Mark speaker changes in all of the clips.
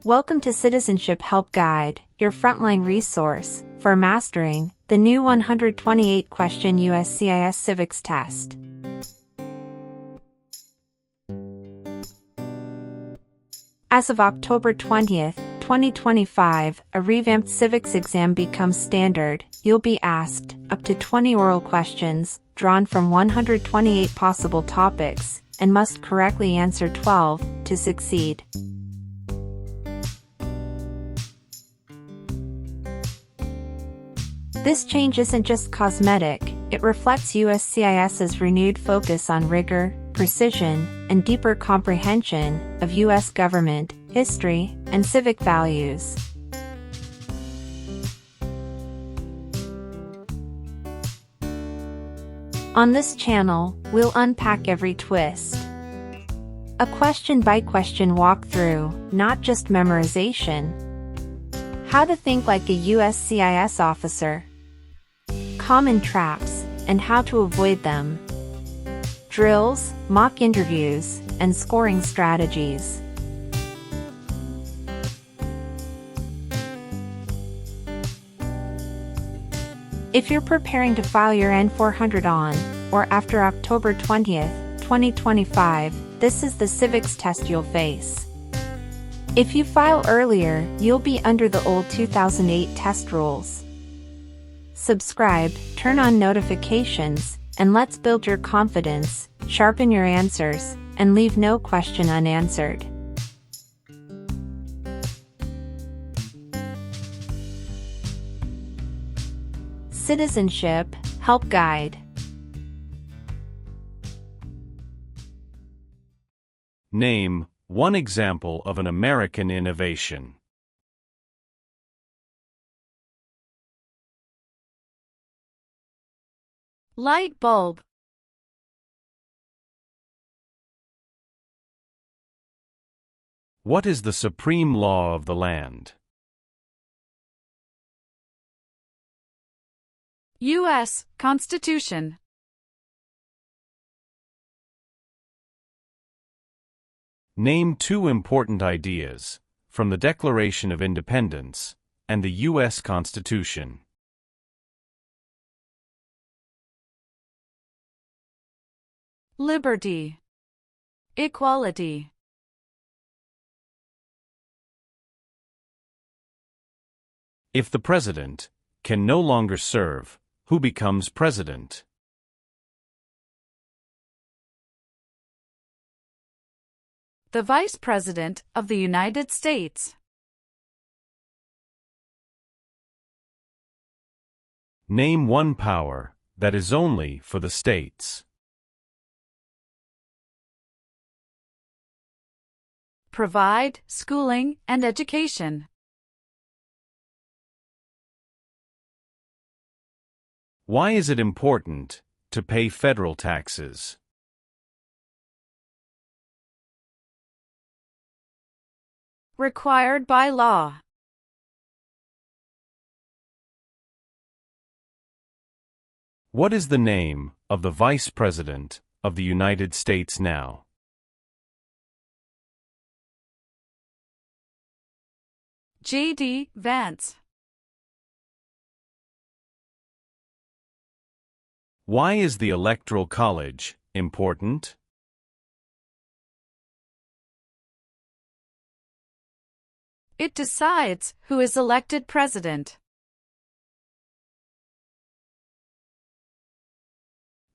Speaker 1: Welcome to Citizenship Help Guide, your frontline resource for mastering the new 128-question USCIS Civics test. As of October 20th, 2025, a revamped civics exam becomes standard. You'll be asked up to 20 oral questions, drawn from 128 possible topics, and must correctly answer 12 to succeed. This change isn't just cosmetic, it reflects USCIS's renewed focus on rigor, precision, and deeper comprehension of U.S. government, history, and civic values. On this channel, we'll unpack every twist. A question-by-question walkthrough, not just memorization. How to think like a USCIS officer. Common traps, and how to avoid them. Drills, mock interviews, and scoring strategies. If you're preparing to file your N-400 on, or after October 20th, 2025, this is the civics test you'll face. If you file earlier, you'll be under the old 2008 test rules. Subscribe, turn on notifications, and let's build your confidence, sharpen your answers, and leave no question unanswered. Citizenship Help Guide.
Speaker 2: Name one example of an American innovation.
Speaker 3: Light bulb.
Speaker 2: What is the supreme law of the land?
Speaker 3: U.S. Constitution.
Speaker 2: Name two important ideas from the Declaration of Independence and the U.S. Constitution.
Speaker 3: Liberty. Equality.
Speaker 2: If the president can no longer serve, who becomes president?
Speaker 3: The Vice President of the United States.
Speaker 2: Name one power that is only for the states.
Speaker 3: Provide schooling and education.
Speaker 2: Why is it important to pay federal taxes?
Speaker 3: Required by law.
Speaker 2: What is the name of the Vice President of the United States now?
Speaker 3: J.D. Vance.
Speaker 2: Why is the Electoral College important?
Speaker 3: It decides who is elected president.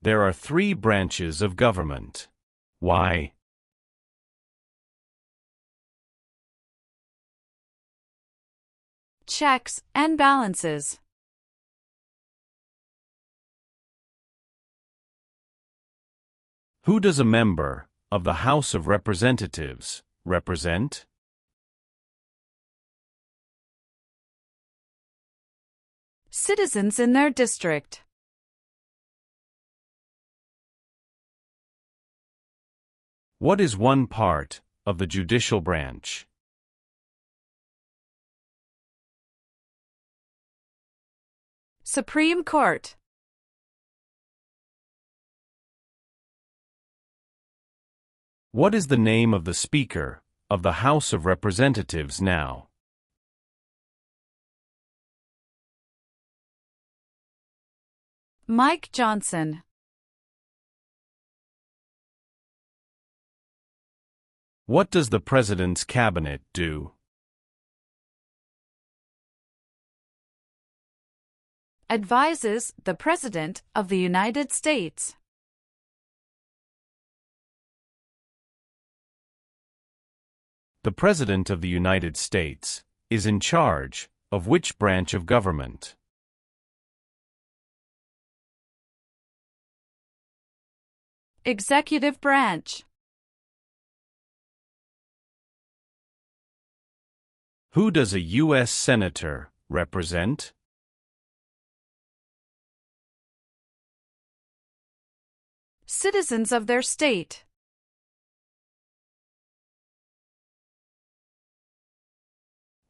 Speaker 2: There are three branches of government. Why?
Speaker 3: Checks and balances.
Speaker 2: Who does a member of the House of Representatives represent?
Speaker 3: Citizens in their district.
Speaker 2: What is one part of the judicial branch?
Speaker 3: Supreme Court.
Speaker 2: What is the name of the Speaker of the House of Representatives now?
Speaker 3: Mike Johnson.
Speaker 2: What does the President's Cabinet do?
Speaker 3: Advises the President of the United States.
Speaker 2: The President of the United States is in charge of which branch of government?
Speaker 3: Executive branch.
Speaker 2: Who does a U.S. Senator represent?
Speaker 3: Citizens of their state.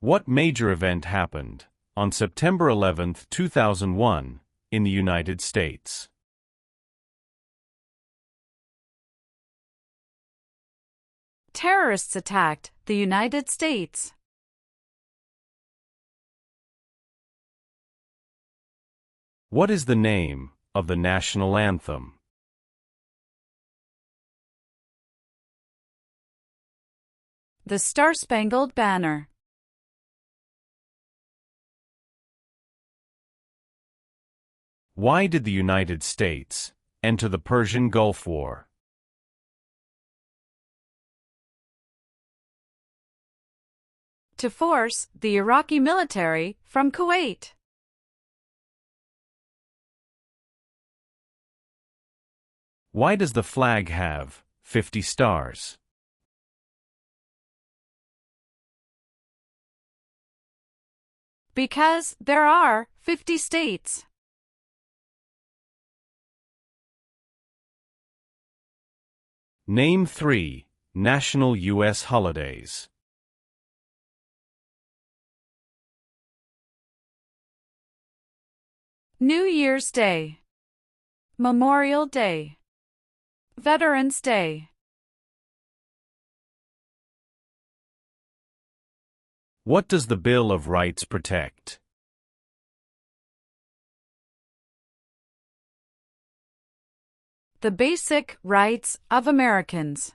Speaker 2: What major event happened on September 11, 2001, in the United States?
Speaker 3: Terrorists attacked the United States.
Speaker 2: What is the name of the national anthem?
Speaker 3: The Star-Spangled Banner.
Speaker 2: Why did the United States enter the Persian Gulf War?
Speaker 3: To force the Iraqi military from Kuwait.
Speaker 2: Why does the flag have 50 stars?
Speaker 3: Because there are 50 states.
Speaker 2: Name 3 national U.S. holidays.
Speaker 3: New Year's Day. Memorial Day. Veterans Day.
Speaker 2: What does the Bill of Rights protect?
Speaker 3: The basic rights of Americans.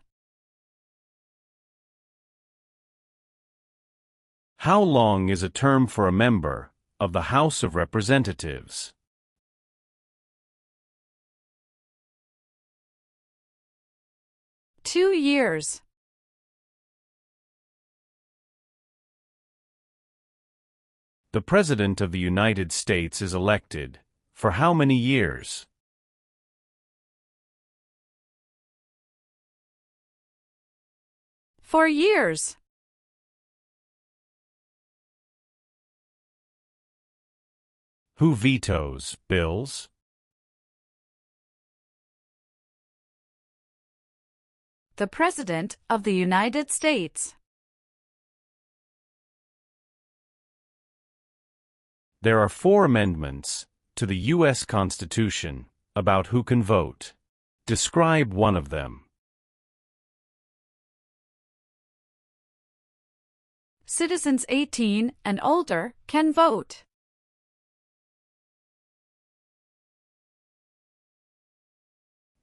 Speaker 2: How long is a term for a member of the House of Representatives?
Speaker 3: Two years.
Speaker 2: The President of the United States is elected for how many years?
Speaker 3: For years.
Speaker 2: Who vetoes bills?
Speaker 3: The President of the United States.
Speaker 2: There are 4 amendments to the U.S. Constitution about who can vote. Describe one of them.
Speaker 3: Citizens 18 and older can vote.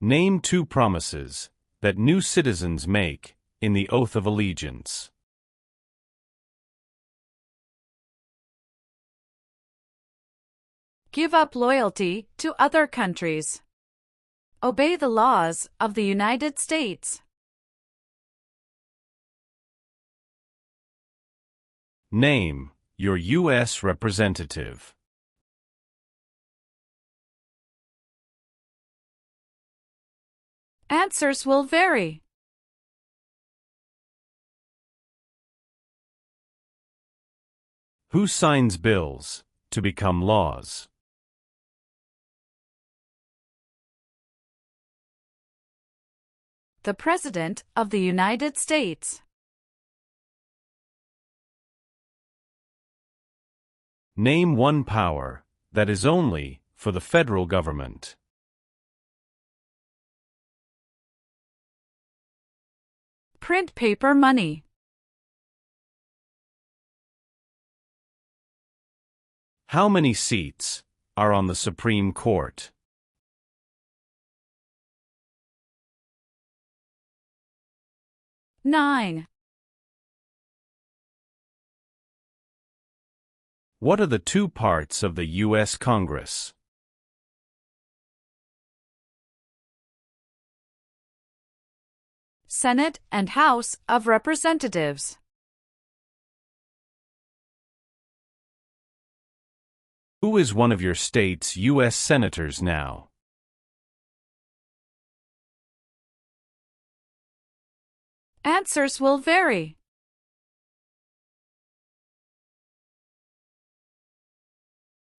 Speaker 2: Name 2 promises that new citizens make in the Oath of Allegiance.
Speaker 3: Give up loyalty to other countries. Obey the laws of the United States.
Speaker 2: Name your U.S. representative.
Speaker 3: Answers will vary.
Speaker 2: Who signs bills to become laws?
Speaker 3: The President of the United States.
Speaker 2: Name one power that is only for the federal government.
Speaker 3: Print paper money.
Speaker 2: How many seats are on the Supreme Court?
Speaker 3: 9.
Speaker 2: What are the two parts of the U.S. Congress?
Speaker 3: Senate and House of Representatives.
Speaker 2: Who is one of your state's U.S. senators now?
Speaker 3: Answers will vary.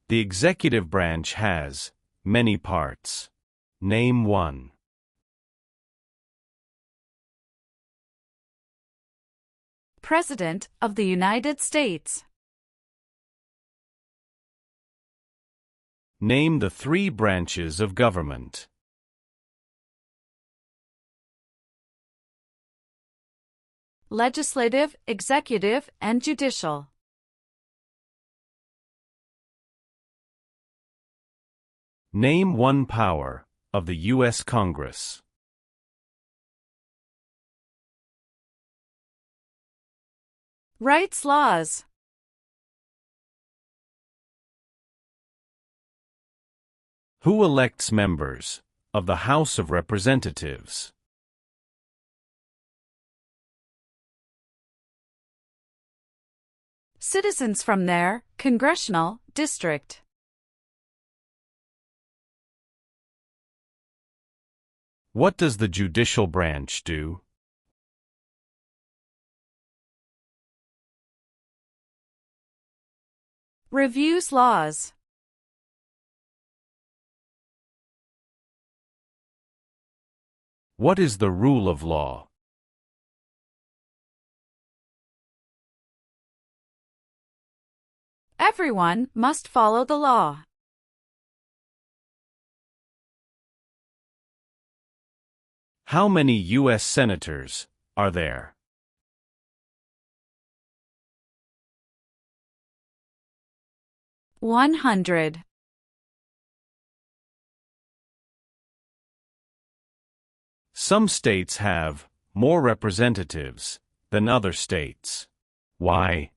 Speaker 2: The executive branch has many parts. Name one.
Speaker 3: President of the United States.
Speaker 2: Name the three branches of government.
Speaker 3: Legislative, executive, and judicial.
Speaker 2: Name one power of the U.S. Congress.
Speaker 3: Rights laws.
Speaker 2: Who elects members of the House of Representatives?
Speaker 3: Citizens from their congressional district.
Speaker 2: What does the judicial branch do?
Speaker 3: Reviews laws.
Speaker 2: What is the rule of law?
Speaker 3: Everyone must follow the law.
Speaker 2: How many U.S. senators are there?
Speaker 3: $100.
Speaker 2: Some states have more representatives than other states. Why?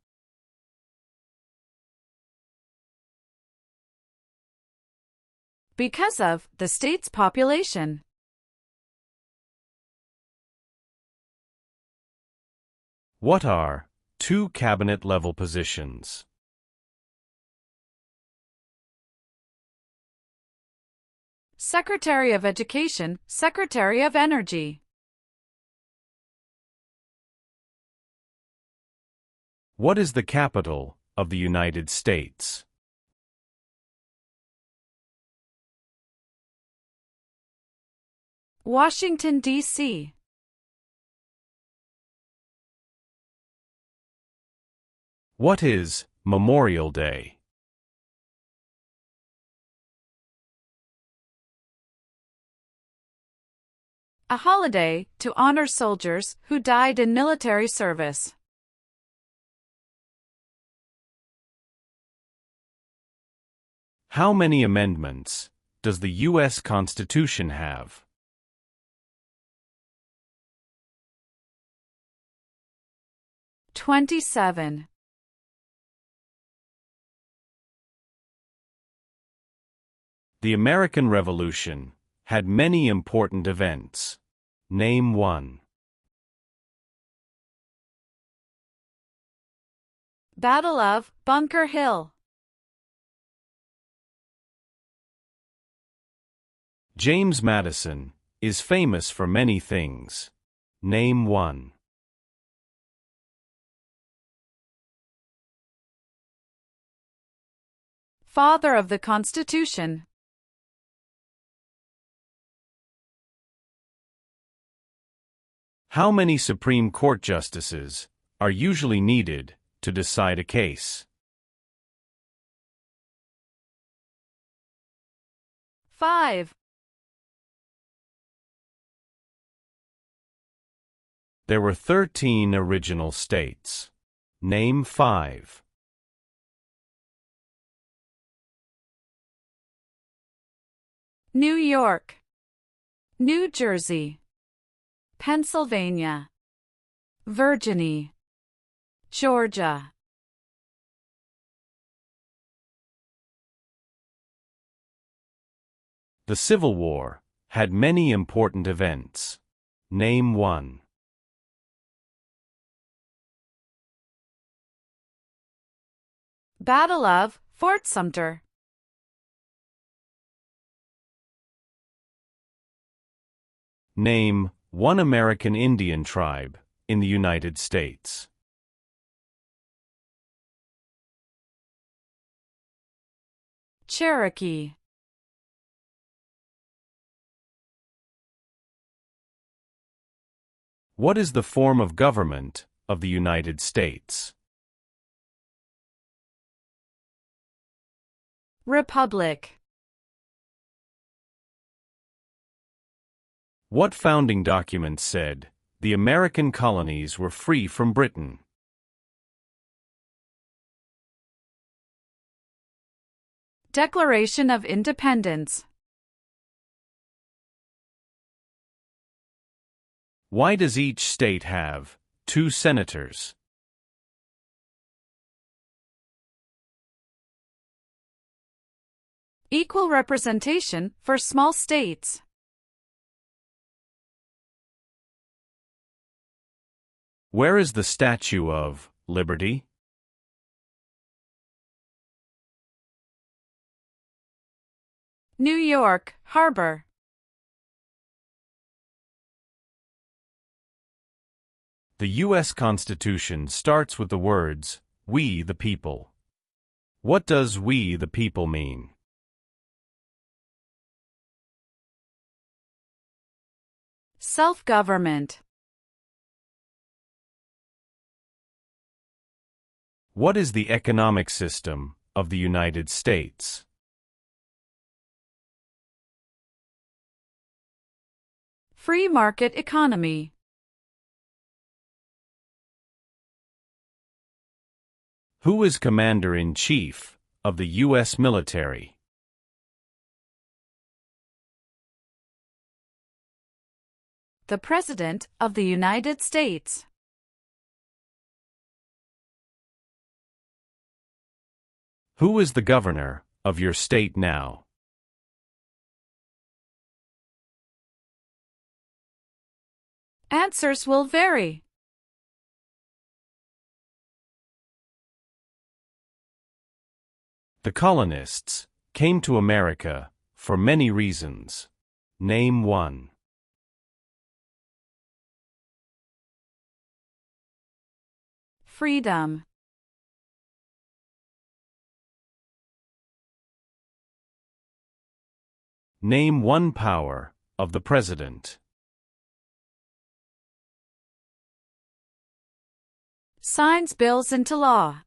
Speaker 3: Because of the state's population.
Speaker 2: What are two cabinet-level positions?
Speaker 3: Secretary of Education, Secretary of Energy.
Speaker 2: What is the capital of the United States?
Speaker 3: Washington, D.C.
Speaker 2: What is Memorial Day?
Speaker 3: A holiday to honor soldiers who died in military service.
Speaker 2: How many amendments does the U.S. Constitution have?
Speaker 3: 27.
Speaker 2: The American Revolution had many important events. Name one.
Speaker 3: Battle of Bunker Hill.
Speaker 2: James Madison is famous for many things. Name one.
Speaker 3: Father of the Constitution.
Speaker 2: How many Supreme Court justices are usually needed to decide a case?
Speaker 3: 5.
Speaker 2: There were 13 original states. Name 5.
Speaker 3: New York, New Jersey, Pennsylvania, Virginia, Georgia.
Speaker 2: The Civil War had many important events. Name one.
Speaker 3: Battle of Fort Sumter.
Speaker 2: Name one American Indian tribe in the United States.
Speaker 3: Cherokee.
Speaker 2: What is the form of government of the United States?
Speaker 3: Republic.
Speaker 2: What founding document said the American colonies were free from Britain?
Speaker 3: Declaration of Independence.
Speaker 2: Why does each state have 2 senators?
Speaker 3: Equal representation for small states.
Speaker 2: Where is the Statue of Liberty?
Speaker 3: New York Harbor.
Speaker 2: The U.S. Constitution starts with the words, "We the people." What does "we the people" mean?
Speaker 3: Self-government.
Speaker 2: What is the economic system of the United States?
Speaker 3: Free market economy.
Speaker 2: Who is Commander-in-Chief of the U.S. military?
Speaker 3: The President of the United States.
Speaker 2: Who is the governor of your state now?
Speaker 3: Answers will vary.
Speaker 2: The colonists came to America for many reasons. Name one.
Speaker 3: Freedom.
Speaker 2: Name one power of the president.
Speaker 3: Signs bills into law.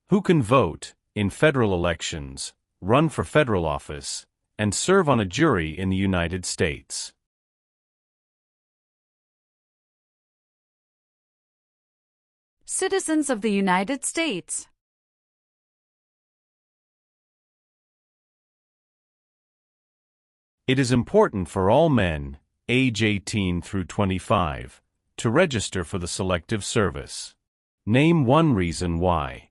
Speaker 2: Who can vote in federal elections, run for federal office, and serve on a jury in the United States?
Speaker 3: Citizens of the United States.
Speaker 2: It is important for all men, age 18 through 25, to register for the Selective Service. Name one reason why.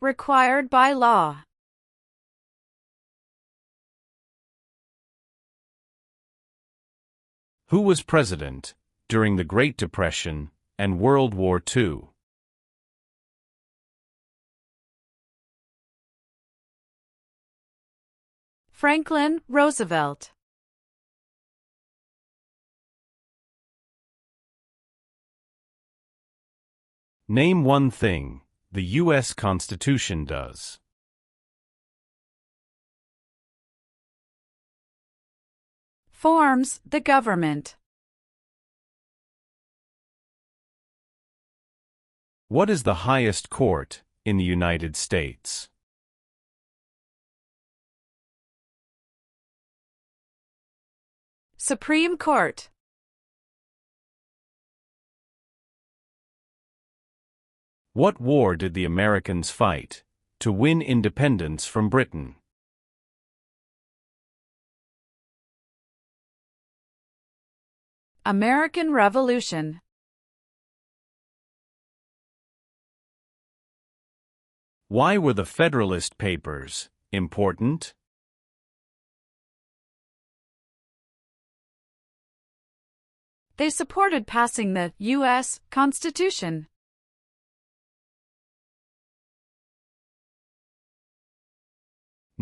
Speaker 3: Required by law.
Speaker 2: Who was president during the Great Depression and World War II?
Speaker 3: Franklin Roosevelt.
Speaker 2: Name one thing the U.S. Constitution does.
Speaker 3: Forms the government.
Speaker 2: What is the highest court in the United States?
Speaker 3: Supreme Court.
Speaker 2: What war did the Americans fight to win independence from Britain?
Speaker 3: American Revolution.
Speaker 2: Why were the Federalist Papers important?
Speaker 3: They supported passing the U.S. Constitution.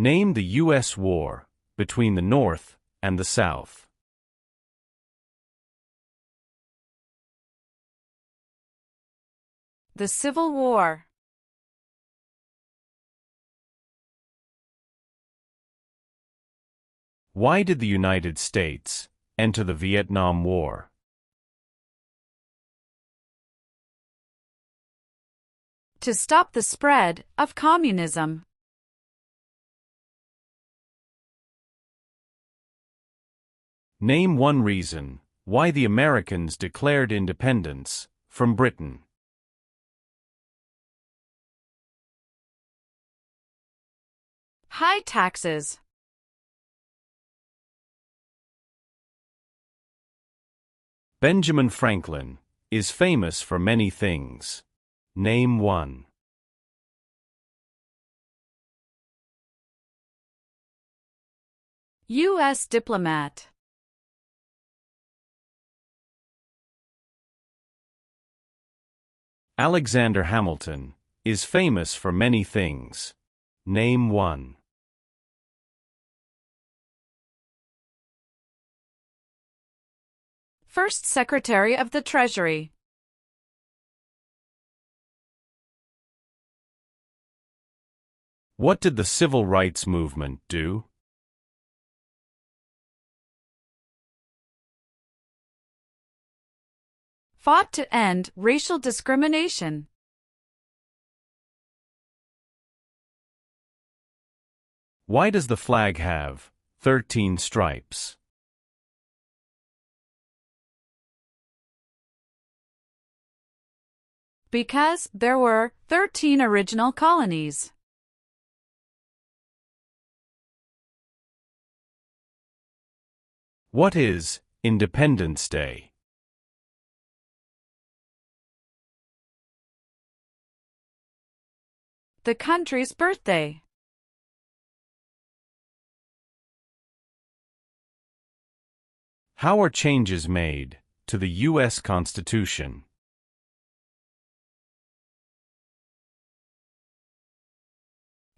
Speaker 2: Name the U.S. war between the North and the South.
Speaker 3: The Civil War.
Speaker 2: Why did the United States enter the Vietnam War?
Speaker 3: To stop the spread of communism.
Speaker 2: Name one reason why the Americans declared independence from Britain.
Speaker 3: High taxes.
Speaker 2: Benjamin Franklin is famous for many things. Name one.
Speaker 3: U.S. diplomat.
Speaker 2: Alexander Hamilton is famous for many things. Name one.
Speaker 3: First Secretary of the Treasury.
Speaker 2: What did the Civil Rights Movement do?
Speaker 3: Fought to end racial discrimination.
Speaker 2: Why does the flag have 13 stripes?
Speaker 3: Because there were 13 original colonies.
Speaker 2: What is Independence Day?
Speaker 3: The country's birthday.
Speaker 2: How are changes made to the U.S. Constitution?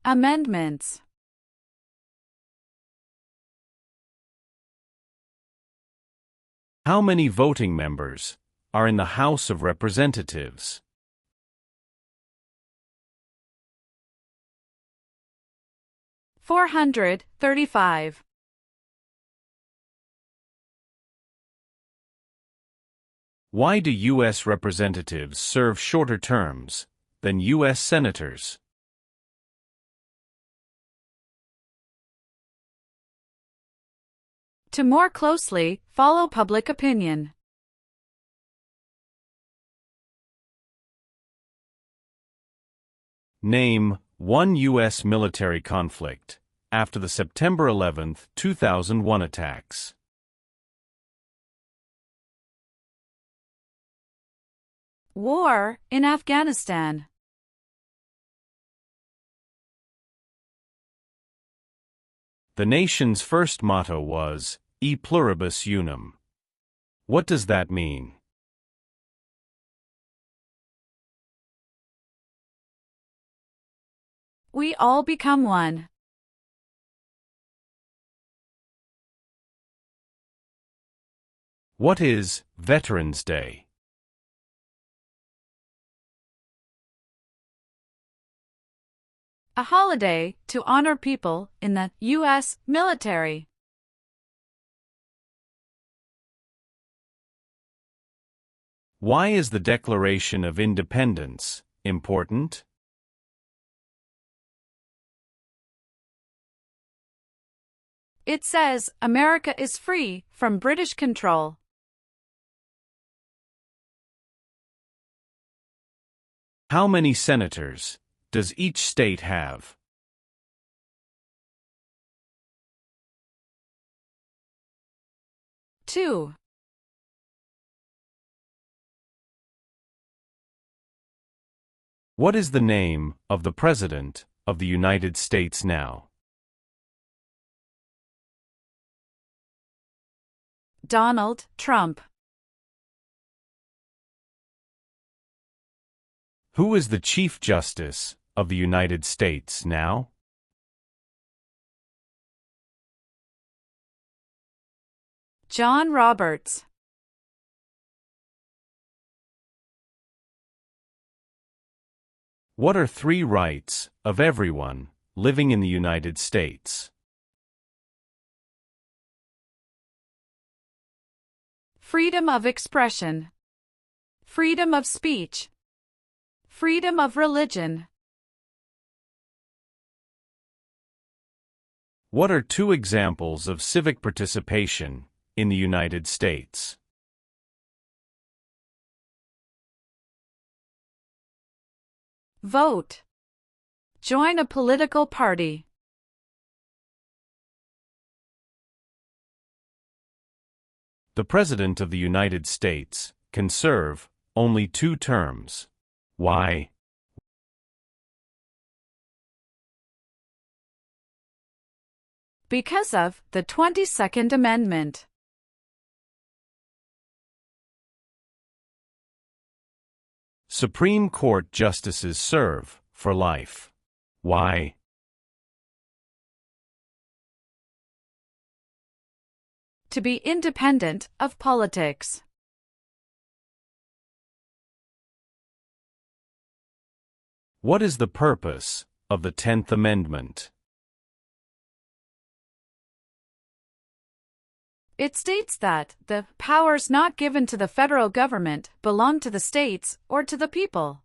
Speaker 3: Amendments.
Speaker 2: How many voting members are in the House of Representatives?
Speaker 3: 435.
Speaker 2: Why do U.S. representatives serve shorter terms than U.S. senators?
Speaker 3: To more closely follow public opinion.
Speaker 2: Name one U.S. military conflict after the September 11, 2001 attacks.
Speaker 3: War in Afghanistan.
Speaker 2: The nation's first motto was, E pluribus unum. What does that mean?
Speaker 3: We all become one.
Speaker 2: What is Veterans Day?
Speaker 3: A holiday to honor people in the U.S. military.
Speaker 2: Why is the Declaration of Independence important?
Speaker 3: It says America is free from British control.
Speaker 2: How many senators does each state have?
Speaker 3: Two.
Speaker 2: What is the name of the President of the United States now?
Speaker 3: Donald Trump.
Speaker 2: Who is the Chief Justice of the United States now?
Speaker 3: John Roberts.
Speaker 2: What are 3 rights of everyone living in the United States?
Speaker 3: Freedom of expression. Freedom of speech. Freedom of religion.
Speaker 2: What are 2 examples of civic participation in the United States?
Speaker 3: Vote. Join a political party.
Speaker 2: The President of the United States can serve only 2 terms. Why?
Speaker 3: Because of the 22nd Amendment.
Speaker 2: Supreme Court justices serve for life. Why?
Speaker 3: To be independent of politics.
Speaker 2: What is the purpose of the 10th Amendment?
Speaker 3: It states that the powers not given to the federal government belong to the states or to the people.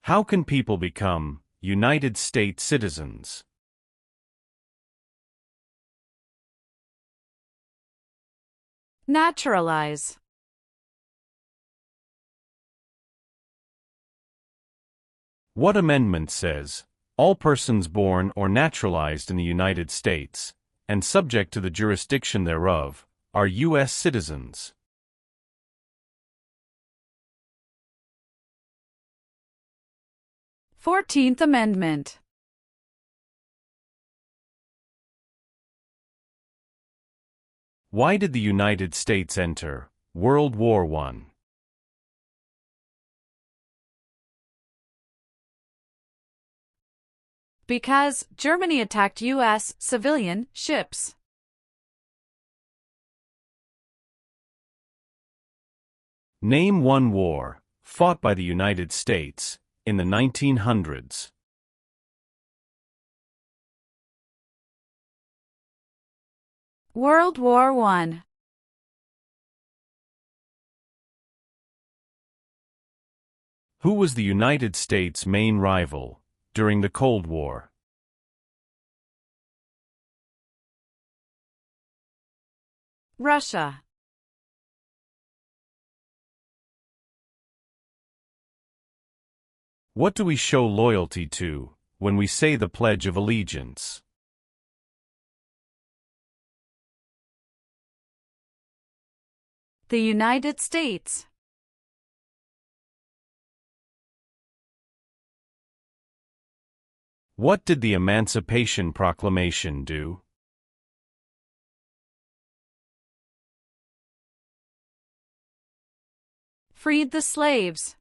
Speaker 2: How can people become United States citizens?
Speaker 3: Naturalize.
Speaker 2: What amendment says, all persons born or naturalized in the United States, and subject to the jurisdiction thereof, are U.S. citizens?
Speaker 3: Fourteenth Amendment.
Speaker 2: Why did the United States enter World War I?
Speaker 3: Because Germany attacked U.S. civilian ships.
Speaker 2: Name 1 war fought by the United States in the 1900s.
Speaker 3: World War I.
Speaker 2: Who was the United States' main rival during the Cold War?
Speaker 3: Russia.
Speaker 2: What do we show loyalty to when we say the Pledge of Allegiance?
Speaker 3: The United States.
Speaker 2: What did the Emancipation Proclamation do?
Speaker 3: Freed the slaves.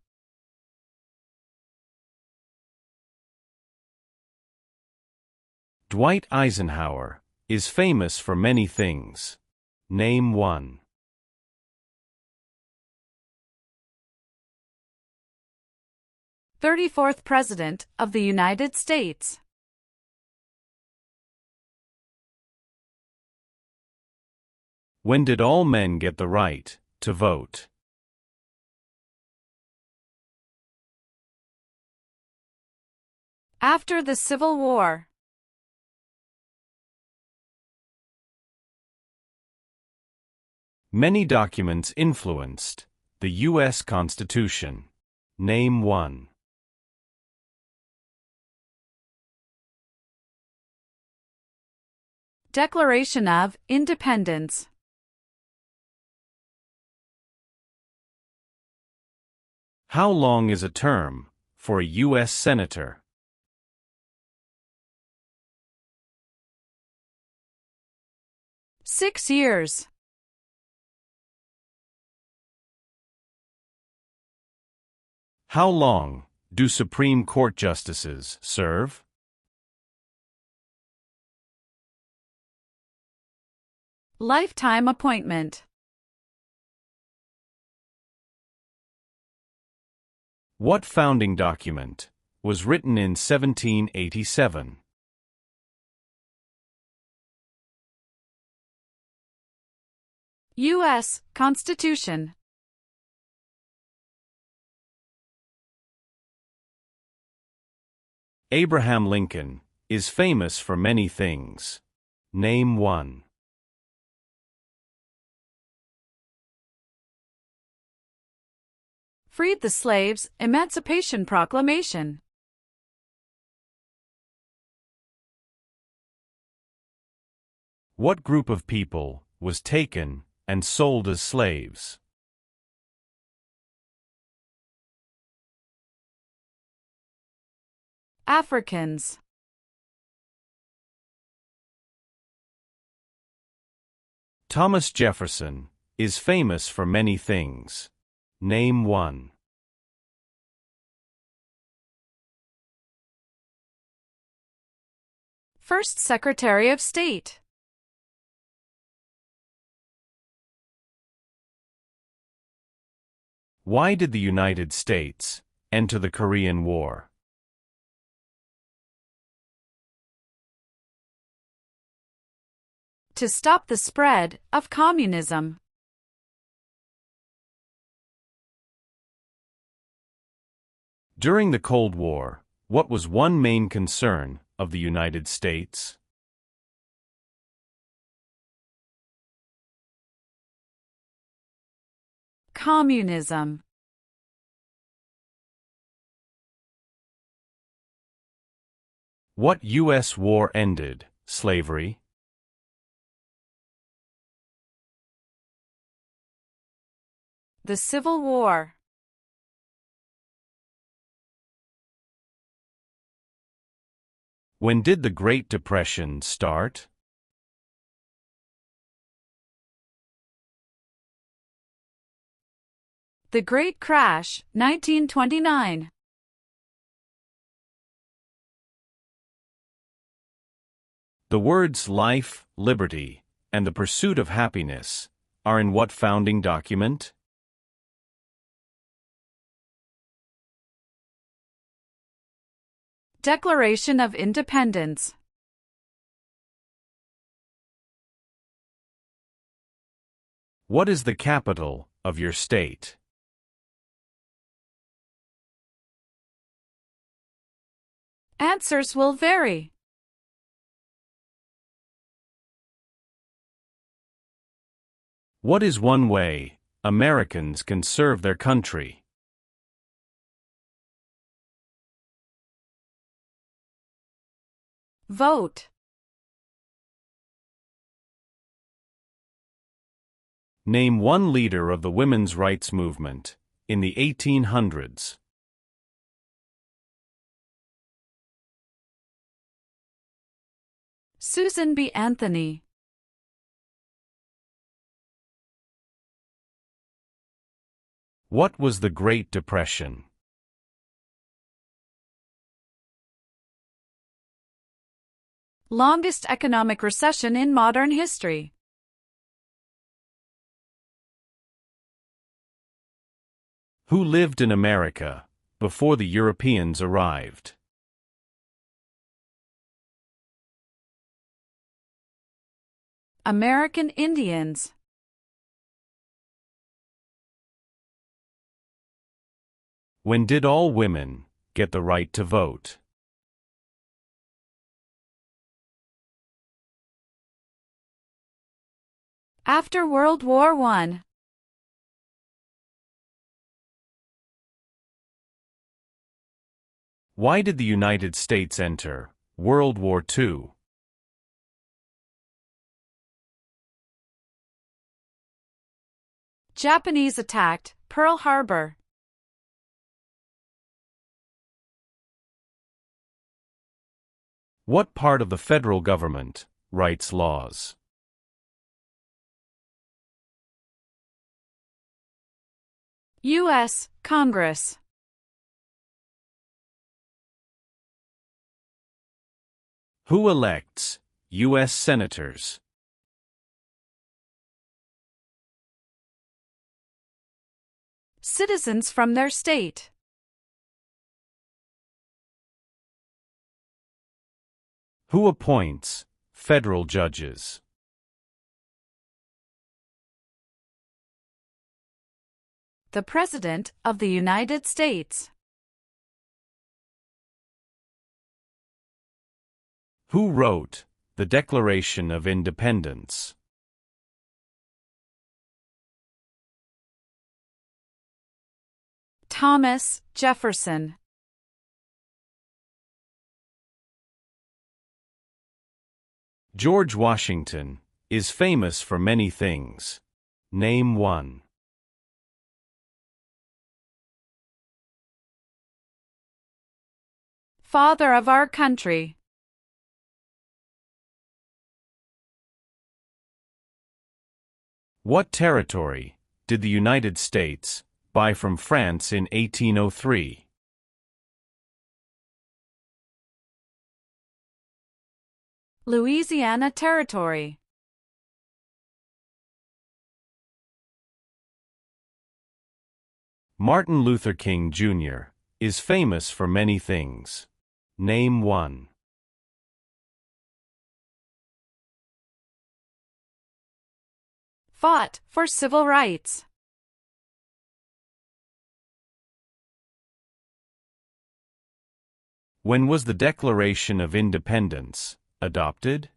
Speaker 2: Dwight Eisenhower is famous for many things. Name 1.
Speaker 3: 34th President of the United States.
Speaker 2: When did all men get the right to vote?
Speaker 3: After the Civil War.
Speaker 2: Many documents influenced the U.S. Constitution. Name one.
Speaker 3: Declaration of Independence.
Speaker 2: How long is a term for a U.S. Senator?
Speaker 3: Six years.
Speaker 2: How long do Supreme Court justices serve?
Speaker 3: Lifetime appointment.
Speaker 2: What founding document was written in 1787?
Speaker 3: U.S. Constitution.
Speaker 2: Abraham Lincoln is famous for many things. Name one.
Speaker 3: Freed the slaves. Emancipation Proclamation.
Speaker 2: What group of people was taken and sold as slaves?
Speaker 3: Africans.
Speaker 2: Thomas Jefferson is famous for many things. Name one.
Speaker 3: First Secretary of State.
Speaker 2: Why did the United States enter the Korean War?
Speaker 3: To stop the spread of communism.
Speaker 2: During the Cold War, what was one main concern of the United States?
Speaker 3: Communism.
Speaker 2: What U.S. war ended slavery?
Speaker 3: The Civil War.
Speaker 2: When did the Great Depression start?
Speaker 3: The Great Crash, 1929.
Speaker 2: The words life, liberty, and the pursuit of happiness are in what founding document?
Speaker 3: Declaration of Independence.
Speaker 2: What is the capital of your state?
Speaker 3: Answers will vary.
Speaker 2: What is one way Americans can serve their country?
Speaker 3: Vote.
Speaker 2: Name one leader of the women's rights movement in the 1800s.
Speaker 3: Susan B. Anthony.
Speaker 2: What was the Great Depression?
Speaker 3: Longest economic recession in modern history.
Speaker 2: Who lived in America before the Europeans arrived?
Speaker 3: American Indians.
Speaker 2: When did all women get the right to vote?
Speaker 3: After World War I.
Speaker 2: Why did the United States enter World War II?
Speaker 3: Japanese attacked Pearl Harbor.
Speaker 2: What part of the federal government writes laws?
Speaker 3: U.S. Congress.
Speaker 2: Who elects U.S. senators?
Speaker 3: Citizens from their state.
Speaker 2: Who appoints federal judges?
Speaker 3: The President of the United States.
Speaker 2: Who wrote the Declaration of Independence?
Speaker 3: Thomas Jefferson.
Speaker 2: George Washington is famous for many things. Name one.
Speaker 3: Father of our country.
Speaker 2: What territory did the United States buy from France in 1803?
Speaker 3: Louisiana Territory.
Speaker 2: Martin Luther King Jr. is famous for many things. Name one.
Speaker 3: Fought for civil rights.
Speaker 2: When was the Declaration of Independence adopted?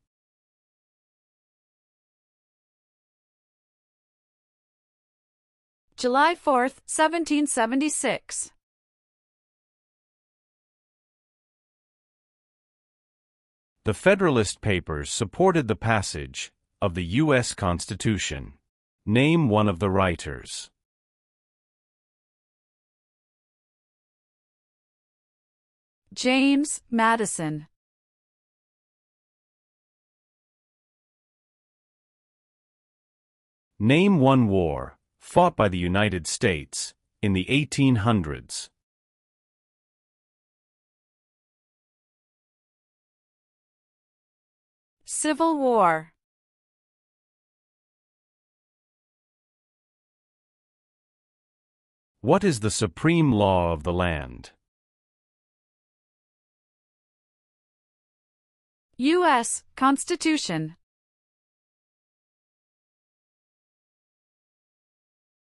Speaker 3: July 4, 1776.
Speaker 2: The Federalist Papers supported the passage of the U.S. Constitution. Name one of the writers.
Speaker 3: James Madison.
Speaker 2: Name one war fought by the United States in the 1800s.
Speaker 3: Civil War.
Speaker 2: What is the supreme law of the land?
Speaker 3: U.S. Constitution.